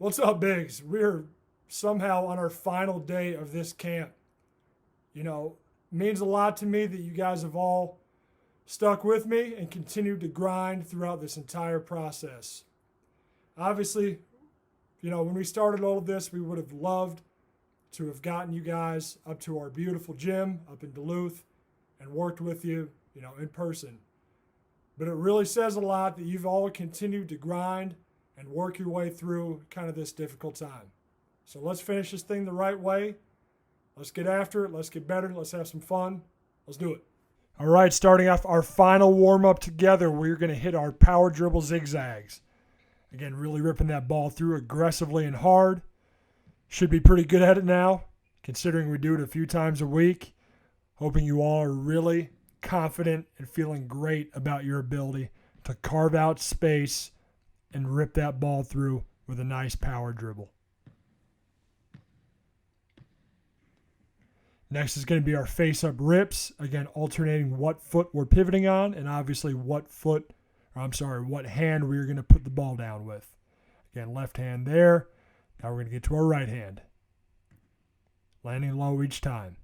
What's up, Biggs? We're somehow on our final day of this camp. It means a lot to me that you guys have all stuck with me and continued to grind throughout this entire process. Obviously, when we started all of this, we would have loved to have gotten you guys up to our beautiful gym up in Duluth and worked with you, in person. But it really says a lot that you've all continued to grind and work your way through kind of this difficult time. So let's finish this thing the right way. Let's get after it. Let's get better. Let's have some fun. Let's do it. All right, starting off our final warm-up together, we're going to hit our power dribble zigzags. Again, really ripping that ball through aggressively and hard. Should be pretty good at it now, considering we do it a few times a week. Hoping you all are really confident and feeling great about your ability to carve out space and rip that ball through with a nice power dribble. Next is going to be our face-up rips. Again, alternating what foot we're pivoting on and obviously what hand we're going to put the ball down with. Again, left hand there. Now we're going to get to our right hand. Landing low each time.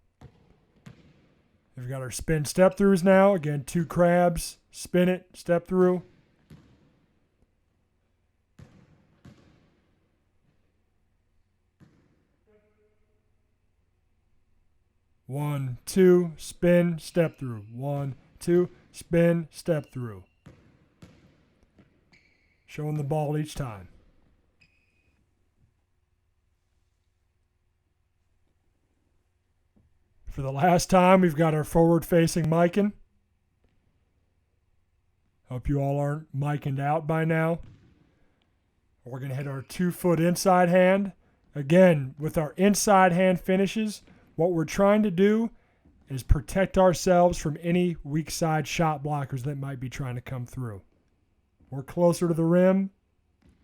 We've got our spin step throughs now. Again, 2 crabs, spin it, step through. One, two, spin, step through. 1, 2, spin, step through. Showing the ball each time. For the last time, we've got our forward-facing MIKAN. Hope you all aren't mikened out by now. We're going to hit our 2-foot inside hand. Again, with our inside hand finishes, what we're trying to do is protect ourselves from any weak side shot blockers that might be trying to come through. We're closer to the rim,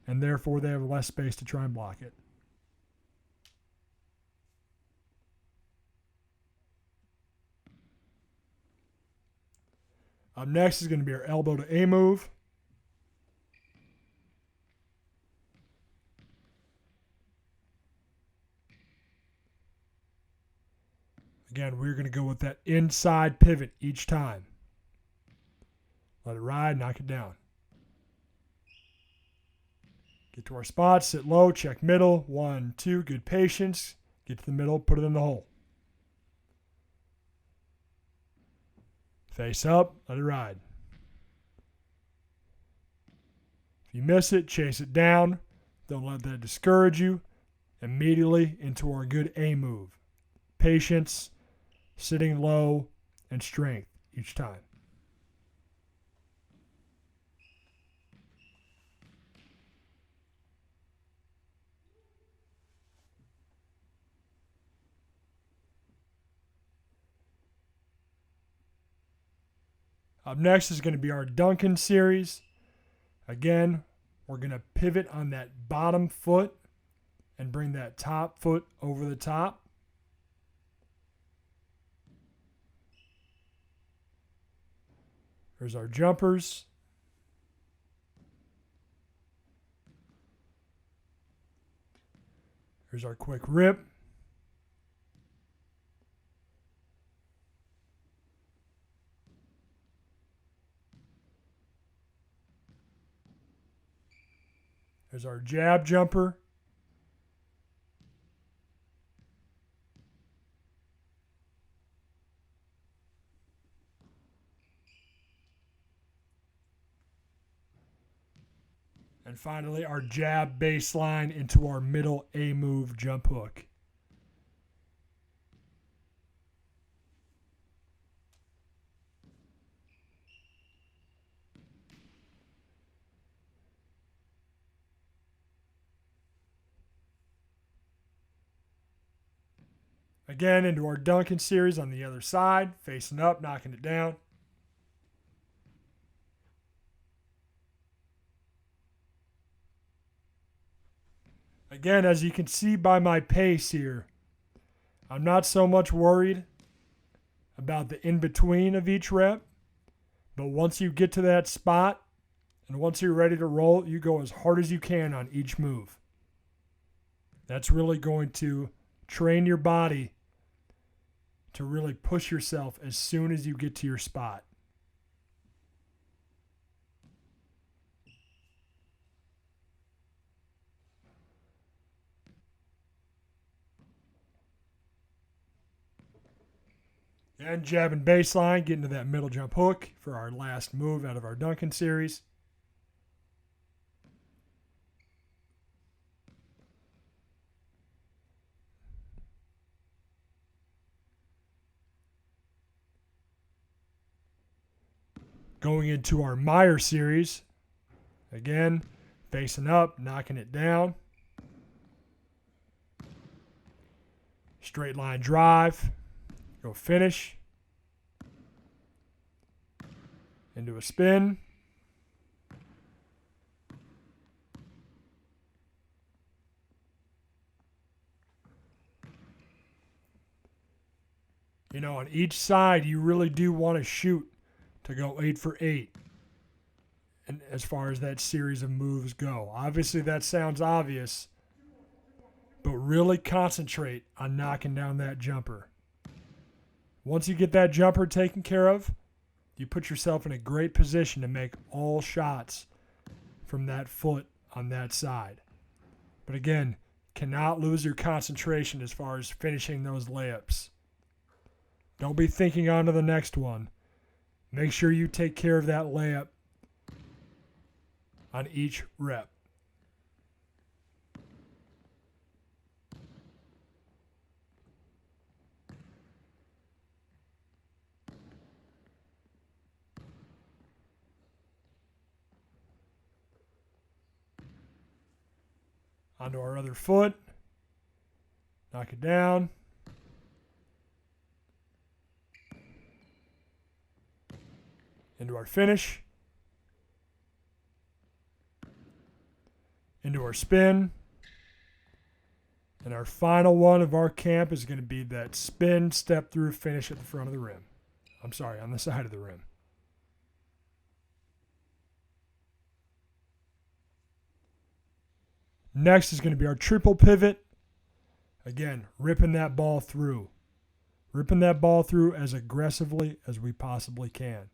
and therefore they have less space to try and block it. Up next is going to be our elbow to A move. Again, we're going to go with that inside pivot each time. Let it ride, knock it down. Get to our spot, sit low, check middle. 1, 2, good patience. Get to the middle, put it in the hole. Face up, let it ride. If you miss it, chase it down. Don't let that discourage you. Immediately into our good A move. Patience, sitting low, and strength each time. Up next is going to be our DUNCAN series. Again, we're going to pivot on that bottom foot and bring that top foot over the top. There's our jumpers. Here's our quick rip. There's our jab jumper. And finally, our jab baseline into our middle A move jump hook. Again, into our DUNCAN series on the other side, facing up, knocking it down. Again, as you can see by my pace here, I'm not so much worried about the in-between of each rep, but once you get to that spot and once you're ready to roll, you go as hard as you can on each move. That's really going to train your body to really push yourself as soon as you get to your spot. And jabbing baseline, getting to that middle jump hook for our last move out of our DUNCAN series. Going into our MYER series, again, facing up, knocking it down. Straight line drive, go finish. Into a spin. You know, on each side, you really do want to shoot to go 8 for 8. And as far as that series of moves go, obviously that sounds obvious, but really concentrate on knocking down that jumper. Once you get that jumper taken care of, you put yourself in a great position to make all shots from that foot on that side. But again, cannot lose your concentration as far as finishing those layups. Don't be thinking on to the next one. Make sure you take care of that layup on each rep. Onto our other foot. Knock it down. Into our finish. Into our spin. And our final one of our camp is going to be that spin, step through, finish at the front of the rim. I'm sorry, on the side of the rim. Next is going to be our triple pivot. Again, ripping that ball through. Ripping that ball through as aggressively as we possibly can.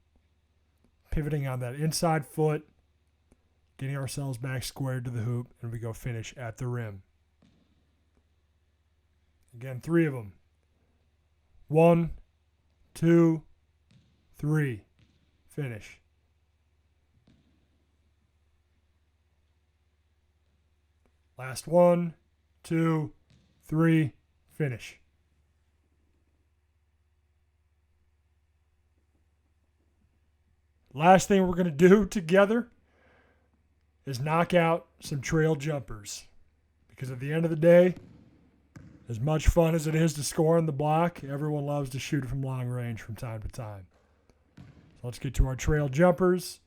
Pivoting on that inside foot, getting ourselves back squared to the hoop, and we go finish at the rim. Again, 3 of them. 1, 2, 3. Finish. Last 1, 2, 3. Finish. Last thing we're going to do together is knock out some trail jumpers. Because at the end of the day, as much fun as it is to score on the block, everyone loves to shoot from long range from time to time. So let's get to our trail jumpers.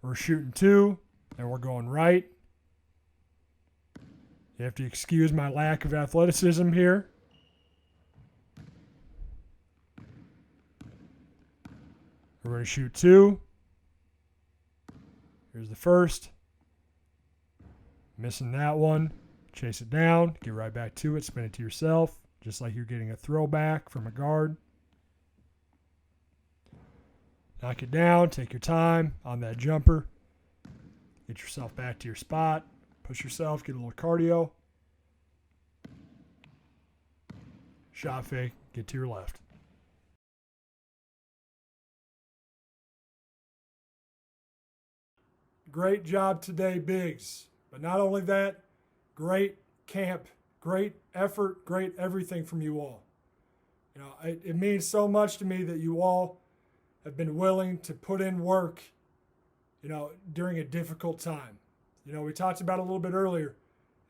We're shooting 2, and we're going right. You have to excuse my lack of athleticism here. We're going to shoot 2. Here's the first. Missing that one. Chase it down. Get right back to it. Spin it to yourself. Just like you're getting a throwback from a guard. Knock it down. Take your time on that jumper. Get yourself back to your spot. Push yourself. Get a little cardio. Shot fake. Get to your left. Great job today, Biggs. But not only that, great camp, great effort, great everything from you all. You know, it means so much to me that you all have been willing to put in work, you know, during a difficult time. You know, we talked about it a little bit earlier.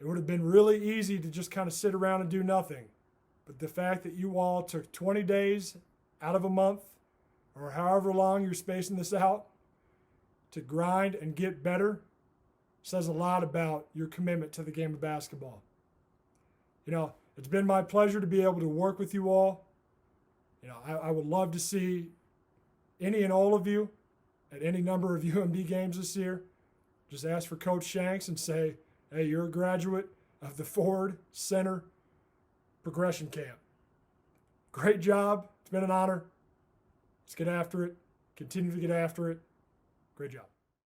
It would have been really easy to just kind of sit around and do nothing. But the fact that you all took 20 days out of a month, or however long you're spacing this out, to grind and get better says a lot about your commitment to the game of basketball. You know, it's been my pleasure to be able to work with you all. You know, I would love to see any and all of you at any number of UMB games this year. Just ask for Coach Shanks and say, hey, you're a graduate of the Forward Center Progression Camp. Great job. It's been an honor. Let's get after it. Continue to get after it. Great job.